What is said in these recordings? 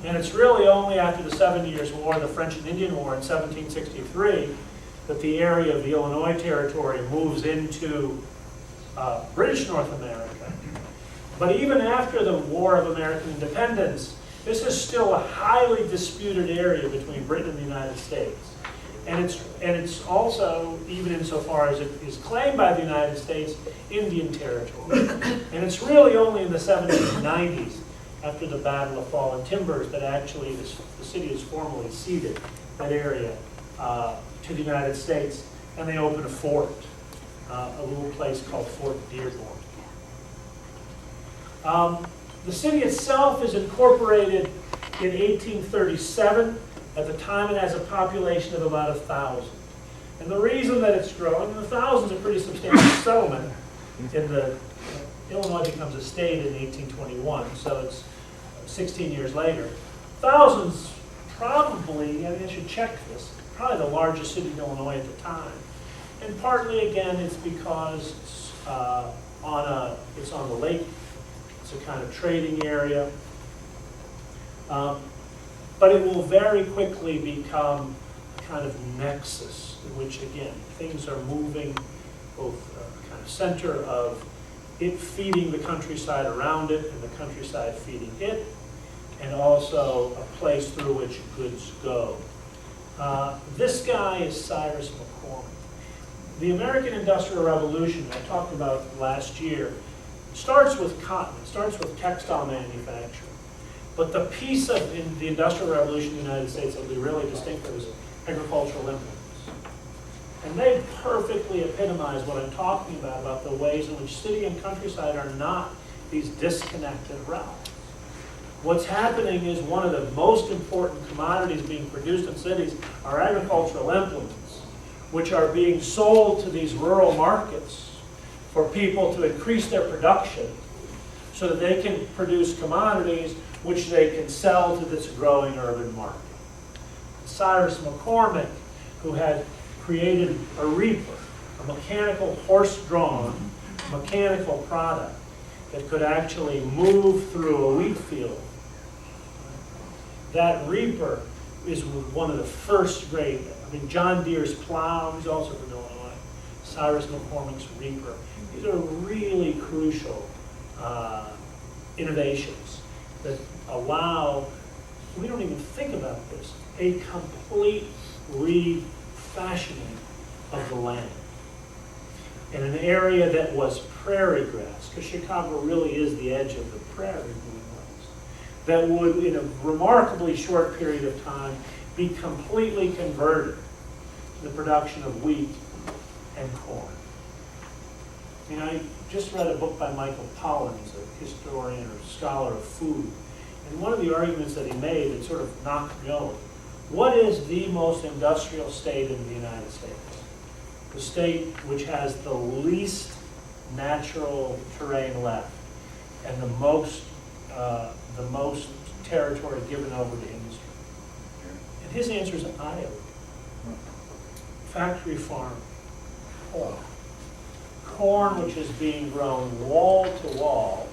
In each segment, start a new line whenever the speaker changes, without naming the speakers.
And it's really only after the 7 Years' War, the French and Indian War in 1763, that the area of the Illinois Territory moves into British North America. But even after the War of American Independence, this is still a highly disputed area between Britain and the United States. And it's also, even insofar as it is claimed by the United States, Indian territory. And it's really only in the 1790s, after the Battle of Fallen Timbers, that actually the city is formally ceded that area to the United States, and they open a fort, a little place called Fort Dearborn. The city itself is incorporated in 1837. At the time, it has a population of about 1,000. And the reason that it's growing, and 1,000 is a pretty substantial settlement. Illinois becomes a state in 1821, so it's 16 years later. 1,000's probably, I should check this, probably the largest city in Illinois at the time. And partly, again, it's because it's on the lake. It's a kind of trading area. But it will very quickly become a kind of nexus in which, again, things are moving, both a kind of center of it feeding the countryside around it and the countryside feeding it, and also a place through which goods go. This guy is Cyrus McCormick. The American Industrial Revolution, I talked about last year, starts with cotton. It starts with textile manufacturing. But the piece of in the Industrial Revolution in the United States that will be really distinctive is agricultural implements. And they perfectly epitomize what I'm talking about the ways in which city and countryside are not these disconnected realms. What's happening is one of the most important commodities being produced in cities are agricultural implements, which are being sold to these rural markets for people to increase their production so that they can produce commodities which they can sell to this growing urban market. Cyrus McCormick, who had created a reaper, a mechanical horse-drawn mechanical product that could actually move through a wheat field. That reaper is one of the first great, John Deere's plow, he's also from Illinois, Cyrus McCormick's reaper. These are really crucial innovations that allow, we don't even think about this, a complete refashioning of the land. In an area that was prairie grass, because Chicago really is the edge of the prairie, that would, in a remarkably short period of time, be completely converted to the production of wheat and corn. I just read a book by Michael Pollan, he's a historian or scholar of food. And one of the arguments that he made that sort of knocked me over, what is the most industrial state in the United States? The state which has the least natural terrain left and the most territory given over to industry. And his answer is Iowa. Factory farm corn. Corn which is being grown wall to wall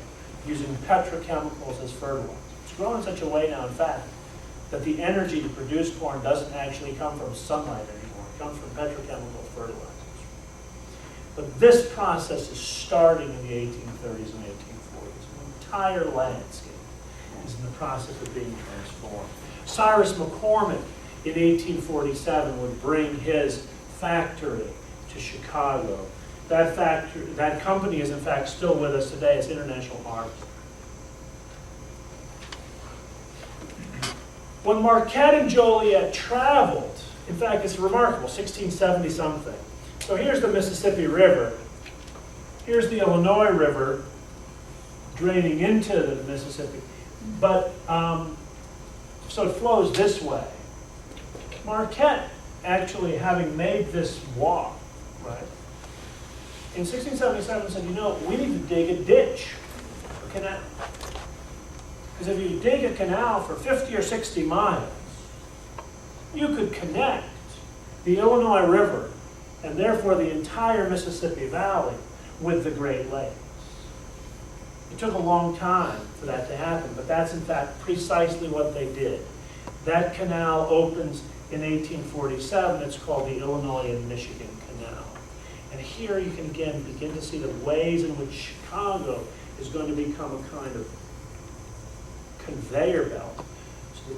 using petrochemicals as fertilizer. It's grown in such a way now, in fact, that the energy to produce corn doesn't actually come from sunlight anymore. It comes from petrochemical fertilizers. But this process is starting in the 1830s and 1840s. The entire landscape is in the process of being transformed. Cyrus McCormick in 1847 would bring his factory to Chicago. That company is in fact still with us today. It's International Harvest. When Marquette and Joliet traveled, in fact it's remarkable, 1670 something. So here's the Mississippi River. Here's the Illinois River draining into the Mississippi. But, so it flows this way. Marquette actually having made this walk, right, in 1677 said, we need to dig a ditch, a canal. Because if you dig a canal for 50 or 60 miles, you could connect the Illinois River and therefore the entire Mississippi Valley with the Great Lakes. It took a long time for that to happen, but that's in fact precisely what they did. That canal opens in 1847. It's called the Illinois and Michigan Canal. And here you can again begin to see the ways in which Chicago is going to become a kind of conveyor belt. So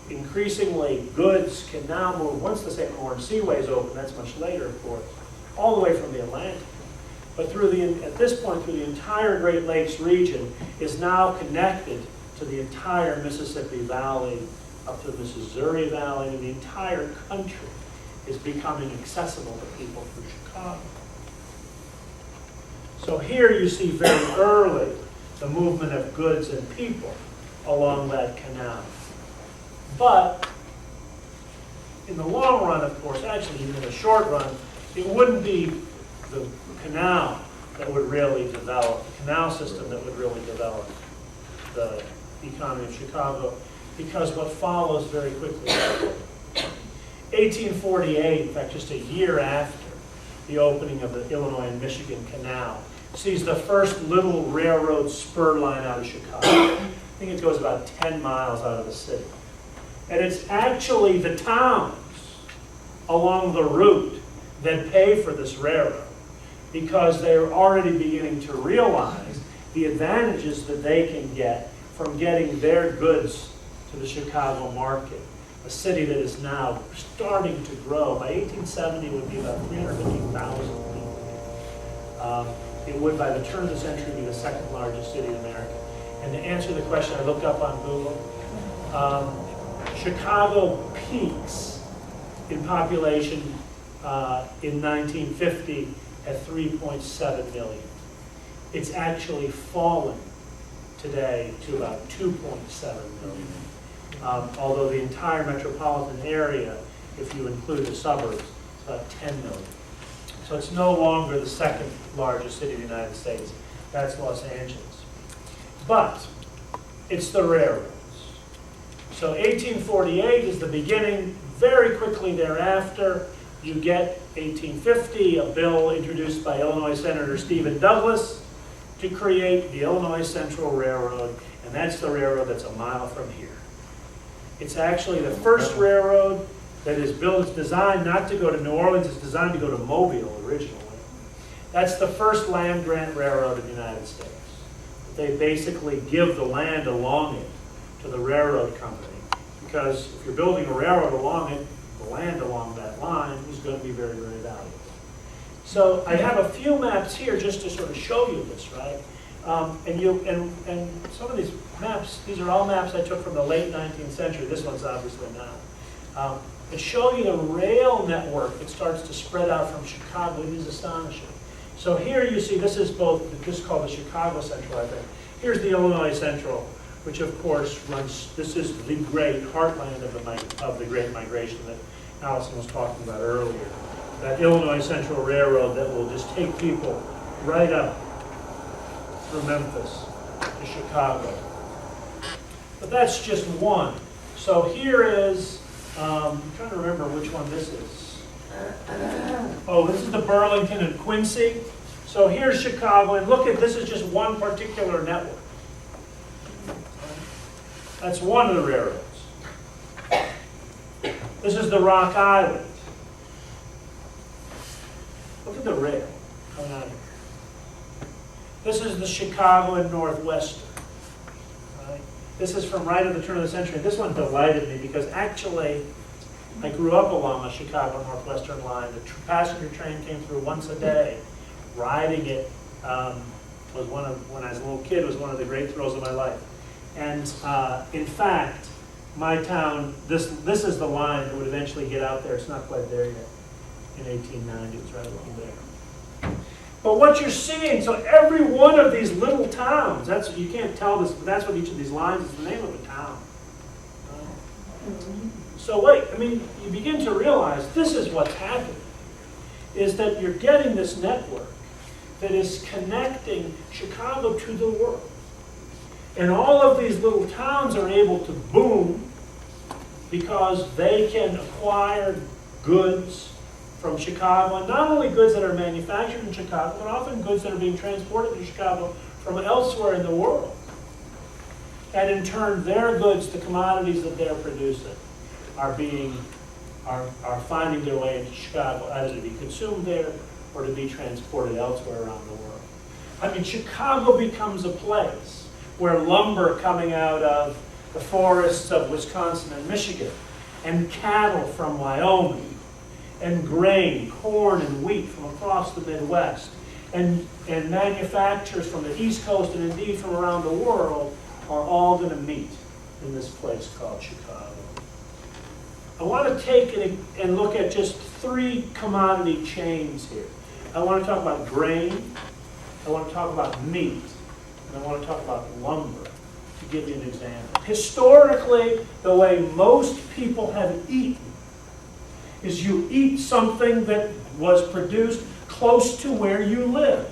increasingly, goods can now move, once the St. Lawrence Seaway is open, that's much later, of course, all the way from the Atlantic. But at this point, through the entire Great Lakes region is now connected to the entire Mississippi Valley, up to the Missouri Valley, and the entire country is becoming accessible to people through Chicago. So here you see very early the movement of goods and people along that canal. But in the long run, of course, actually even in the short run, it wouldn't be the canal that would really develop, the canal system that would really develop the economy of Chicago, because what follows very quickly, 1848, in fact just a year after the opening of the Illinois and Michigan Canal, sees the first little railroad spur line out of Chicago. I think it goes about 10 miles out of the city. And it's actually the towns along the route that pay for this railroad, because they're already beginning to realize the advantages that they can get from getting their goods to the Chicago market, a city that is now starting to grow. By 1870, it would be about 350,000 people. It would, by the turn of the century, be the second largest city in America. And to answer the question, I looked up on Google. Chicago peaks in population in 1950 at 3.7 million. It's actually fallen today to about 2.7 million. Although the entire metropolitan area, if you include the suburbs, is about 10 million. So it's no longer the second largest city in the United States. That's Los Angeles. But it's the railroads. So 1848 is the beginning. Very quickly thereafter, you get 1850, a bill introduced by Illinois Senator Stephen Douglas to create the Illinois Central Railroad, and that's the railroad that's a mile from here. It's actually the first railroad that is built. It's designed not to go to New Orleans, it's designed to go to Mobile originally. That's the first land grant railroad in the United States. They basically give the land along it to the railroad company, because if you're building a railroad along it, the land along that line is going to be very, very valuable. So I have a few maps here just to sort of show you this, right? And some of these maps, these are all maps I took from the late 19th century. This one's obviously not. That show you the rail network that starts to spread out from Chicago. It is astonishing. So here you see, this is this is called the Chicago Central, I think. Here's the Illinois Central, which of course runs, this is the great heartland of the Great Migration that Allison was talking about earlier. That Illinois Central Railroad that will just take people right up through Memphis to Chicago. But that's just one. So here is, I'm trying to remember which one this is. Oh, this is the Burlington and Quincy. So here's Chicago, and look at, this is just one particular network. That's one of the railroads. This is the Rock Island. Look at the rail coming out of here. This is the Chicago and Northwestern. Right? This is from right at the turn of the century. This one delighted me because actually I grew up along the Chicago Northwestern line. The passenger train came through once a day. Riding it was when I was a little kid, was one of the great thrills of my life. And in fact, my town, this is the line that would eventually get out there. It's not quite there yet. In 1890, it was right along there. But what you're seeing, so every one of these little towns, that's, you can't tell this, but that's what each of these lines is the name of a town. So wait, I mean, you begin to realize this is what's happening, is that you're getting this network that is connecting Chicago to the world. And all of these little towns are able to boom because they can acquire goods from Chicago, and not only goods that are manufactured in Chicago, but often goods that are being transported to Chicago from elsewhere in the world. And in turn, their goods, the commodities that they're producing, are finding their way into Chicago, either to be consumed there or to be transported elsewhere around the world. I mean, Chicago becomes a place where lumber coming out of the forests of Wisconsin and Michigan, and cattle from Wyoming, and grain, corn and wheat from across the Midwest, and manufacturers from the East Coast and indeed from around the world are all going to meet in this place called Chicago. I want to take it and look at just 3 commodity chains here. I want to talk about grain, I want to talk about meat, and I want to talk about lumber, to give you an example. Historically, the way most people have eaten is you eat something that was produced close to where you live.